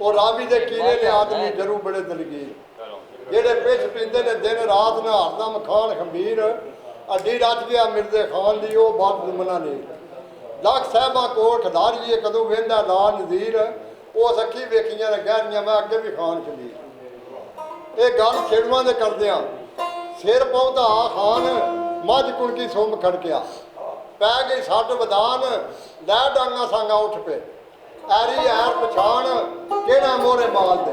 ਉਹ ਰਾਵੀ ਦੇ ਕੀਲੇ ਨੇ ਆਦਮੀ ਜਰੂ ਬੜੇ ਦਲਗੀਰ ਜਿਹੜੇ ਪਿੱਛ ਪੀਂਦੇ ਨੇ ਦਿਨ ਰਾਤ ਨਹਾਰਦਾ ਮਖਾਨ ਖੰਬੀਰ ਅੱਡੀ ਰੱਜ ਗਿਆ ਮਿਰਜ਼ੇ ਖਾਨ ਦੀ ਉਹ ਬਾਤ ਦੁਮਨਾ ਨੇ ਲੱਖ ਸਾਹਿਬਾਂ ਕੋਟ ਧਾਰੀਏ ਕਦੋਂ ਵੇਂਦਾ ਲਾ ਨਜ਼ੀਰ ਉਹ ਅੱਖੀ ਵੇਖੀਆਂ ਨੇ ਗਹਿਰੀਆਂ ਮੈਂ ਅੱਗੇ ਵੀ ਖਾਨ ਖੰਬੀਰ ਇਹ ਗੱਲ ਛੇੜਵਾਂ ਦੇ ਕਰਦਿਆਂ ਸਿਰ ਪਹੁੰਚਦਾ ਖਾਨ ਮੱਝ ਕੁਣਕੀ ਸੁੰਮ ਖੜਕਿਆ ਪੈ ਗਈ ਸੱਟ ਵਿਧਾਨ ਲੈ ਡਾਂਗਾ ਸੰਗਾ ਉੱਠ ਪਏ ਐਰੀ ਐਰ ਪਛਾਣ ਕਿਹੜਾ ਮੋਹਰੇ ਮਾਲ ਦੇ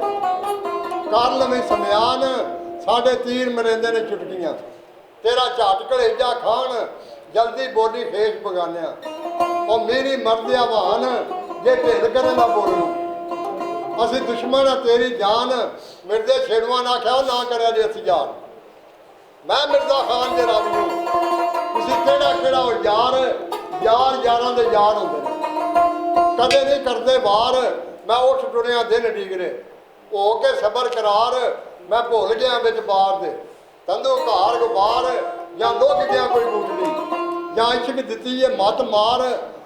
ਕਰ ਲਵੇਂ ਸਮਿਆਨ ਸਾਡੇ ਤੀਰ ਮਰਿੰਦੇ ਨੇ ਚੁਟਕੀਆਂ ਤੇਰਾ ਝਾਟ ਘੜੇਜਾ ਖਾਣ ਜਲਦੀ ਬੋਲੀ ਖੇਸ ਬਗਾਨਿਆ ਉਹ ਮੇਰੀ ਮਰਦਿਆ ਵਾਹਨ ਜੇ ਢਿੱਲ ਕਰਨ ਦਾ ਬੋਲੂ ਅਸੀਂ ਦੁਸ਼ਮਣ ਆ ਤੇਰੀ ਜਾਨ ਮਿਰਜ਼ੇ ਛੇੜਵਾਂ ਨਾ ਆਖਿਆ ਨਾ ਕਰਿਆ ਜੇ ਅਸੀਂ ਯਾਰ ਮੈਂ ਮਿਰਜ਼ਾ ਖਾਨ ਦੇ ਰੱਬ ਨੂੰ ਤੁਸੀਂ ਕਿਹੜਾ ਉਹ ਯਾਰ ਯਾਰਾਂ ਦੇ ਯਾਰ ਹੁੰਦੇ ਨੇ ਕਦੇ ਨਹੀਂ ਕਰਦੇ ਵਾਰ ਮੈਂ ਉੱਠ ਟੁਰਿਆ ਦਿਨ ਡੀਗਰੇ ਹੋ ਕੇ ਸਬਰ ਕਰਾਰ ਮੈਂ ਭੁੱਲ ਗਿਆ ਵਿੱਚ ਬਾਰ ਦੇ ਤੰਦੋ ਘਾਰ ਗਵਾਰ ਜਾਂ ਲੁੱਕ ਗਿਆ ਕੋਈ ਗੁੱਟੜੀ ਜਾਂ ਇਸ਼ਕ ਦਿੱਤੀ ਇਹ ਮੱਤ ਮਾਰ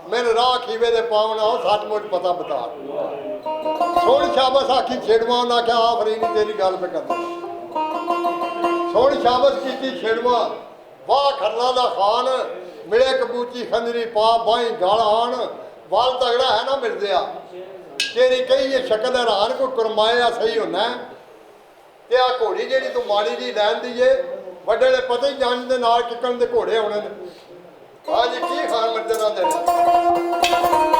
ਮੈਨੂੰ ਰਾਹ ਖੀਵੇ ਦੇ ਪਾਵਣਾ ਸੱਚਮੁੱਚ ਪਤਾ ਬਤਾ ਸੋਹਣੀ ਸ਼ਾਬਾਸ਼ ਆਖੀ ਛੇੜਵਾਂ ਨਾ ਕਿਹਾ ਆਫਰੀ ਨਹੀਂ ਤੇਰੀ ਗੱਲ ਪੇ ਕਰਦਾ ਸੋਹਣੀ ਸ਼ਾਬਾਸ਼ ਕੀਤੀ ਛੇੜਵਾਂ ਵਾਹ ਖਰਨਾ ਦਾ ਖਾਨ ਮਿਲੇ ਕਬੂਚੀ ਖੰਦਰੀ ਪਾ ਬਾਈ ਗਾਲਾਨ ਵਾਲ ਤਗੜਾ ਹੈ ਨਾ ਮਿਰਜ਼ਿਆ ਤੇਰੀ ਕਹੀ ਇਹ ਸ਼ਕਲ ਹੈਰਾਨ ਕੋਈ ਕਰਮਾਇਆ ਸਹੀ ਹੋਣਾ ਤੇ ਆ ਘੋੜੀ ਜਿਹੜੀ ਤੂੰ ਮਾੜੀ ਜੀ ਲੈਣ ਦੀ ਏ ਵੱਡੇ ਨੇ ਪਤਾ ਹੀ ਜੰਜ ਦੇ ਨਾਲ ਕਿੱਕਣ ਦੇ ਘੋੜੇ ਆਉਣੇ ਨੇ ਆ ਜੀ ਕੀ ਖਾਨ ਮਿਰਜ਼ੇ ਨਾਲ ਦੇ